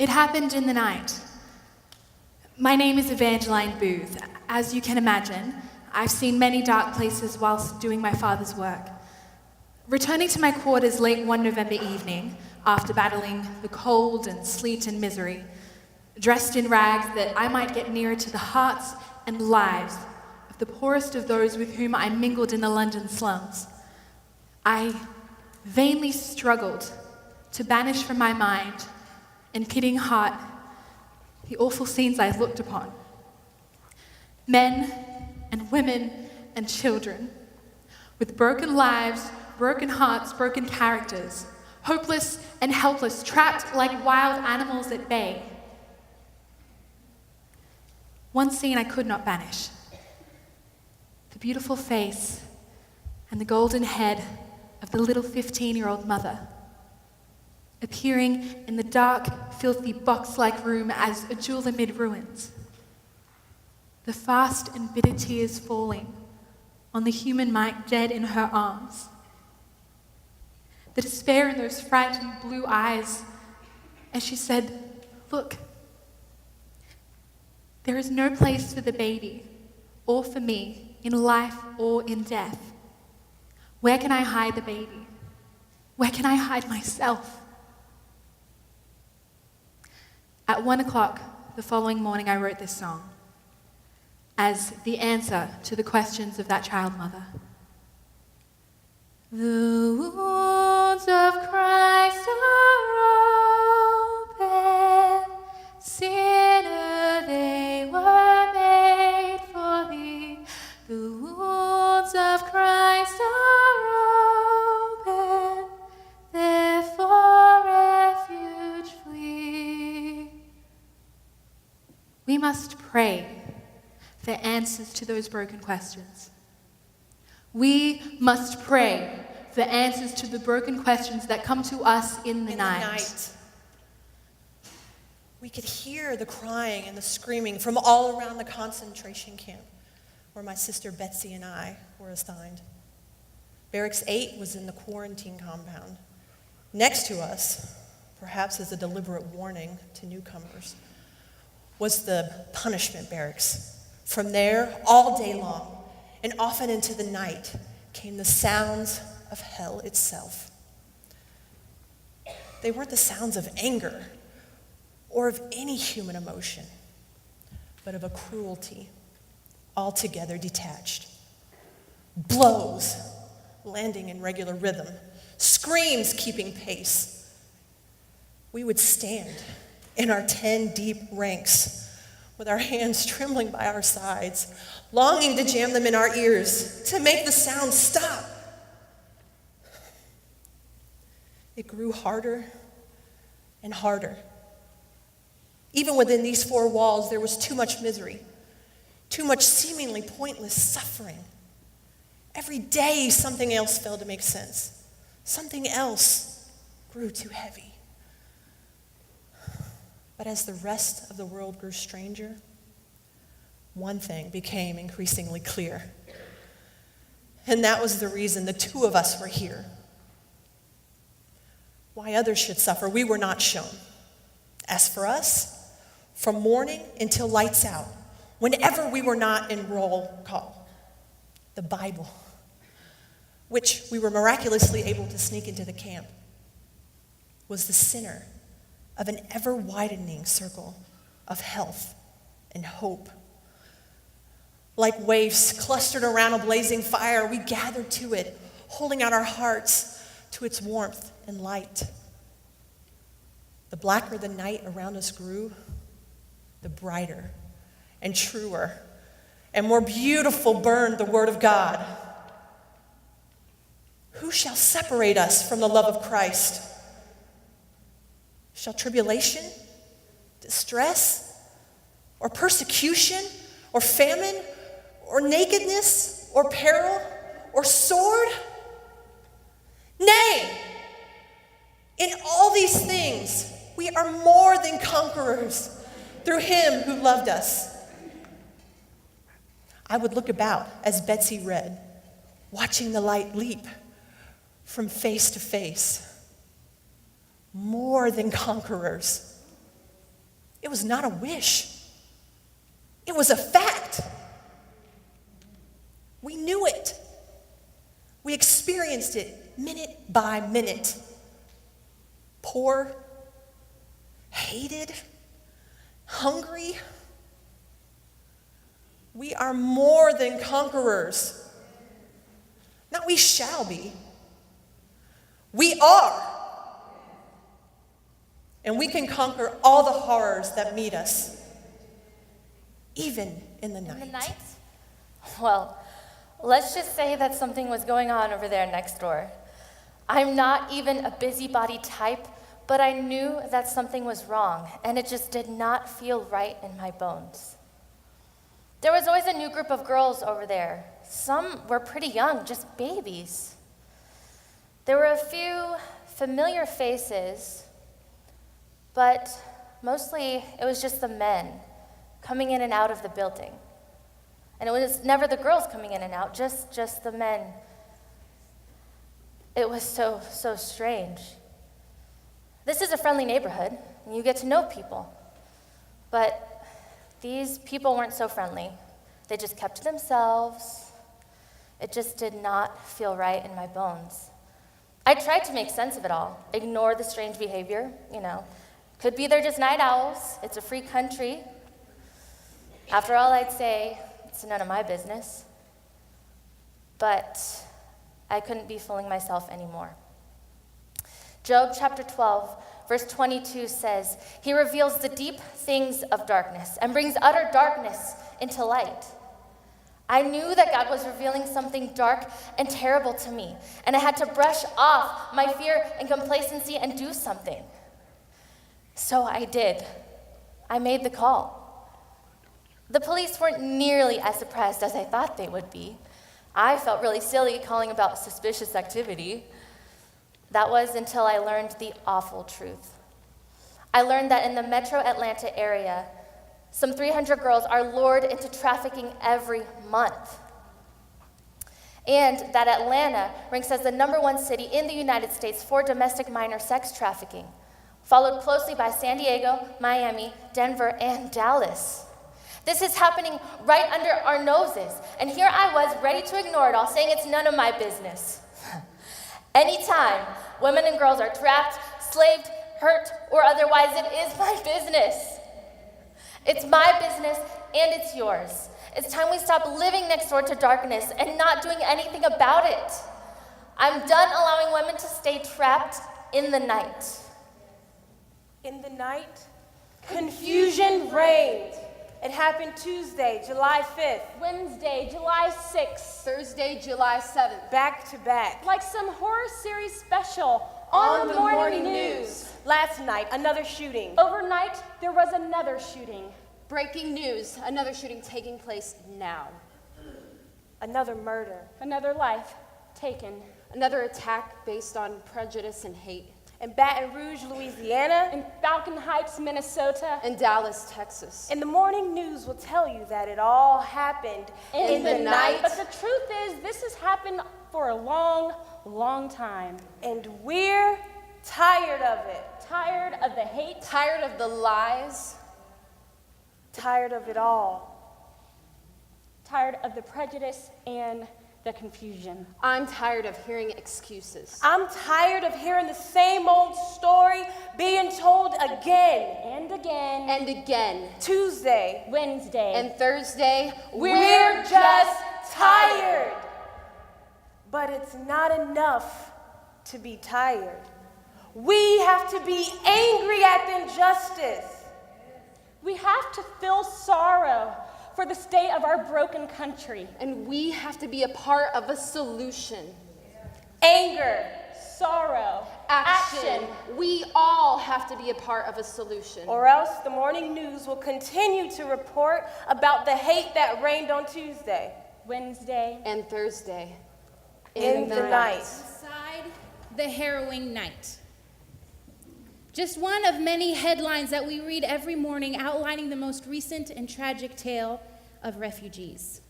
It happened in the night. My name is Evangeline Booth. As you can imagine, I've seen many dark places whilst doing my father's work. Returning to my quarters late one November evening, after battling the cold and sleet and misery, dressed in rags that I might get nearer to the hearts and lives of the poorest of those with whom I mingled in the London slums, I vainly struggled to banish from my mind and pitying heart the awful scenes I looked upon. Men and women and children with broken lives, broken hearts, broken characters, hopeless and helpless, trapped like wild animals at bay. One scene I could not banish: the beautiful face and the golden head of the little 15-year-old mother, appearing in the dark, filthy, box-like room as a jewel amid ruins. The fast and bitter tears falling on the human mite dead in her arms. The despair in those frightened blue eyes as she said, "Look, there is no place for the baby or for me in life or in death. Where can I hide the baby? Where can I hide myself?" At 1 o'clock the following morning, I wrote this song as the answer to the questions of that child mother. The wounds of Christ are open, sinner, they were made for thee. The wounds of Christ are open, therefore refuge flee. We must pray for answers to those broken questions. We must pray for answers to the broken questions that come to us in the night. We could hear the crying and the screaming from all around the concentration camp where my sister Betsy and I were assigned. Barracks 8 was in the quarantine compound. Next to us, perhaps as a deliberate warning to newcomers, was the punishment barracks. From there, all day long, and often into the night, came the sounds of hell itself. They weren't the sounds of anger or of any human emotion, but of a cruelty altogether detached. Blows landing in regular rhythm, screams keeping pace. We would stand in our 10 deep ranks with our hands trembling by our sides, longing to jam them in our ears, to make the sound stop. It grew harder and harder. Even within these 4 walls, there was too much misery, too much seemingly pointless suffering. Every day, something else failed to make sense. Something else grew too heavy. But as the rest of the world grew stranger, one thing became increasingly clear. And that was the reason the 2 of us were here. Why others should suffer, we were not shown. As for us, from morning until lights out, whenever we were not in roll call, the Bible, which we were miraculously able to sneak into the camp, was the center of an ever-widening circle of health and hope. Like waifs clustered around a blazing fire, we gathered to it, holding out our hearts to its warmth and light. The blacker the night around us grew, the brighter and truer and more beautiful burned the word of God. Who shall separate us from the love of Christ? Shall tribulation, distress, or persecution, or famine, or nakedness, or peril, or sword? Nay, in all these things, we are more than conquerors through him who loved us. I would look about as Betsy read, watching the light leap from face to face. More than conquerors. It was not a wish. It was a fact. We knew it. We experienced it minute by minute. Poor, hated, hungry. We are more than conquerors. Not we shall be. We are. And we can conquer all the horrors that meet us, even in the night. In the night? Well, let's just say that something was going on over there next door. I'm not even a busybody type, but I knew that something was wrong, and it just did not feel right in my bones. There was always a new group of girls over there. Some were pretty young, just babies. There were a few familiar faces, but mostly it was just the men coming in and out of the building. And it was never the girls coming in and out, just the men. It was so strange. This is a friendly neighborhood, and you get to know people. But these people weren't so friendly. They just kept to themselves. It just did not feel right in my bones. I tried to make sense of it all, ignore the strange behavior, Could be they're just night owls. It's a free country. After all, I'd say it's none of my business. But I couldn't be fooling myself anymore. Job chapter 12, verse 22 says, "He reveals the deep things of darkness and brings utter darkness into light." I knew that God was revealing something dark and terrible to me, and I had to brush off my fear and complacency and do something. So I did. I made the call. The police weren't nearly as surprised as I thought they would be. I felt really silly calling about suspicious activity. That was until I learned the awful truth. I learned that in the metro Atlanta area, some 300 girls are lured into trafficking every month. And that Atlanta ranks as the #1 city in the United States for domestic minor sex trafficking, followed closely by San Diego, Miami, Denver, and Dallas. This is happening right under our noses, and here I was ready to ignore it all, saying it's none of my business. Anytime women and girls are trapped, slaved, hurt, or otherwise, it is my business. It's my business, and it's yours. It's time we stop living next door to darkness and not doing anything about it. I'm done allowing women to stay trapped in the night. In the night, confusion reigned. It happened Tuesday, July 5th, Wednesday, July 6th. Thursday, July 7th. back to back. Like some horror series special on the morning news. Last night, another shooting. Overnight, there was another shooting. Breaking news, another shooting taking place now. Another murder. Another life taken. Another attack based on prejudice and hate. In Baton Rouge, Louisiana. In Falcon Heights, Minnesota. In Dallas, Texas. And the morning news will tell you that it all happened In the night. But the truth is, this has happened for a long, long time. And we're tired of it. Tired of the hate. Tired of the lies. Tired of it all. Tired of the prejudice and the confusion. I'm tired of hearing excuses. I'm tired of hearing the same old story being told again. And again. And again. Tuesday. Wednesday. And Thursday, We're just tired. But it's not enough to be tired. We have to be angry at the injustice. We have to feel sorrow for the state of our broken country. And we have to be a part of a solution. Anger. Sorrow. Action. We all have to be a part of a solution. Or else the morning news will continue to report about the hate that reigned on Tuesday. Wednesday. And Thursday. In the night. Inside the harrowing night. Just one of many headlines that we read every morning outlining the most recent and tragic tale of refugees.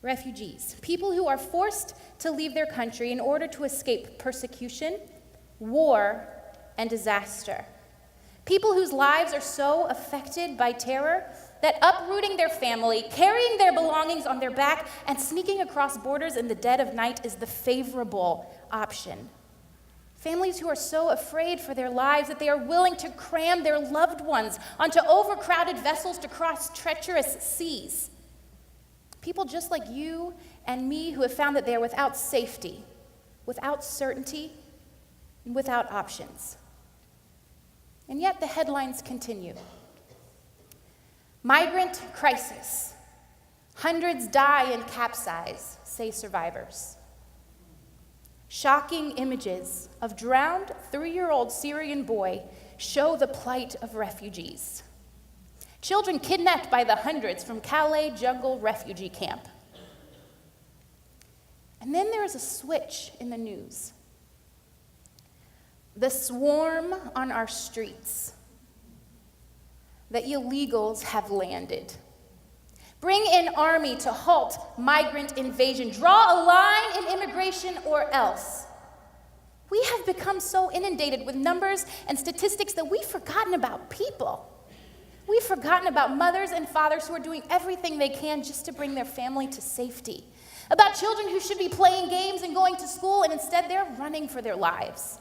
Refugees, people who are forced to leave their country in order to escape persecution, war, and disaster. People whose lives are so affected by terror that uprooting their family, carrying their belongings on their back, and sneaking across borders in the dead of night is the favorable option. Families who are so afraid for their lives that they are willing to cram their loved ones onto overcrowded vessels to cross treacherous seas. People just like you and me who have found that they are without safety, without certainty, and without options. And yet the headlines continue. Migrant crisis. Hundreds die and capsize, say survivors. Shocking images of drowned 3-year-old Syrian boy show the plight of refugees. Children kidnapped by the hundreds from Calais jungle refugee camp. And then there is a switch in the news. The swarm on our streets. The illegals have landed. Bring in army to halt migrant invasion. Draw a line in immigration or else. We have become so inundated with numbers and statistics that we've forgotten about people. We've forgotten about mothers and fathers who are doing everything they can just to bring their family to safety. About children who should be playing games and going to school, and instead they're running for their lives.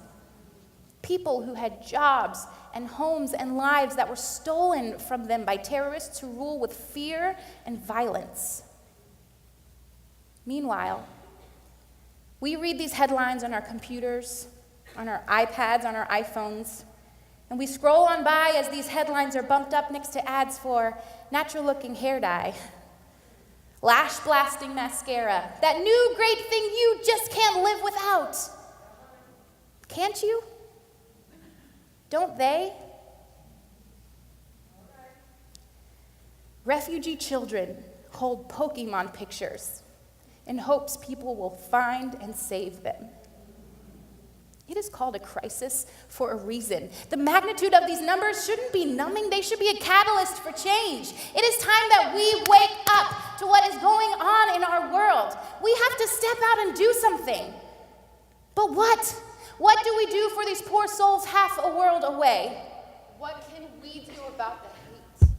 People who had jobs and homes and lives that were stolen from them by terrorists who rule with fear and violence. Meanwhile, we read these headlines on our computers, on our iPads, on our iPhones, and we scroll on by as these headlines are bumped up next to ads for natural-looking hair dye, lash-blasting mascara, that new great thing you just can't live without. Can't you? Don't they? Refugee children hold Pokemon pictures in hopes people will find and save them. It is called a crisis for a reason. The magnitude of these numbers shouldn't be numbing, they should be a catalyst for change. It is time that we wake up to what is going on in our world. We have to step out and do something. But what? What do we do for these poor souls half a world away? What can we do about the hate?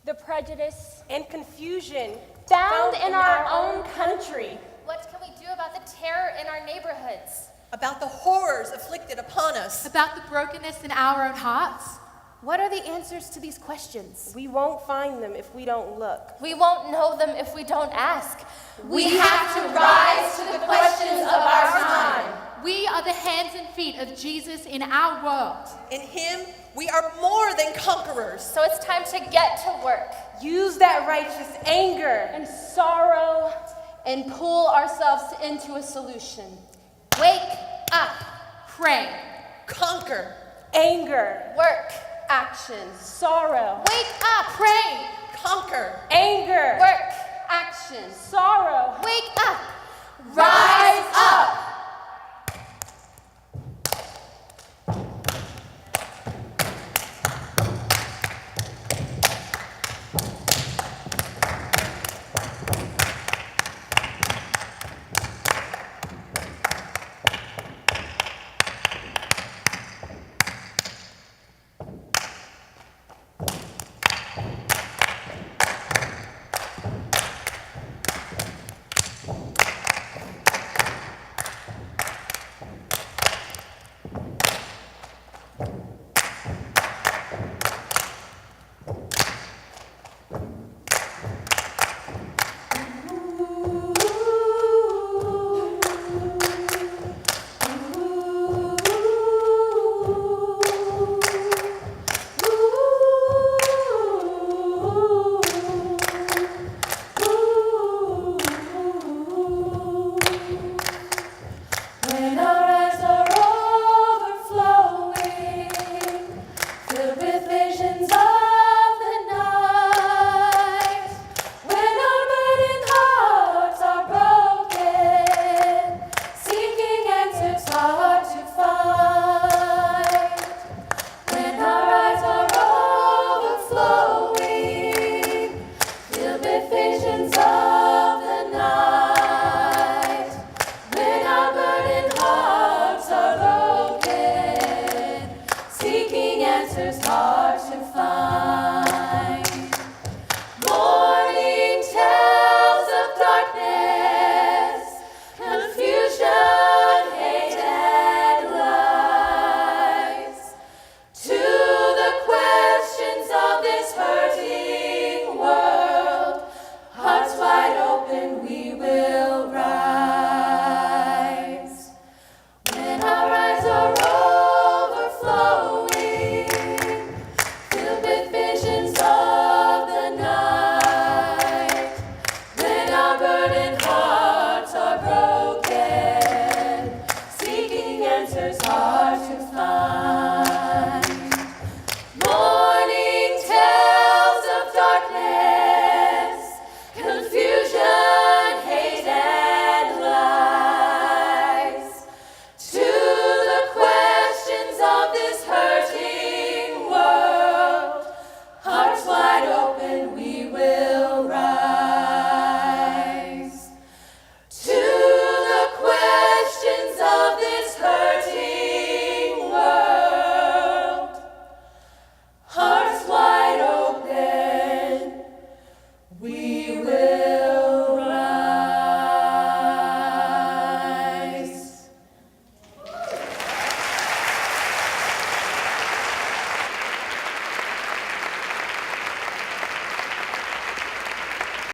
The prejudice And confusion found in our own country. What can we do about the terror in our neighborhoods? About the horrors afflicted upon us. About the brokenness in our own hearts? What are the answers to these questions? We won't find them if we don't look. We won't know them if we don't ask. We have to rise to the questions of our time. We are the hands and feet of Jesus in our world. In him, we are more than conquerors. So it's time to get to work. Use that righteous anger. And sorrow. And pull ourselves into a solution. Wake up. Pray. Conquer. Anger. Work. Action. Sorrow. Wake up. Pray. Conquer. Anger. Work. Action. Sorrow. Wake up. Rise up.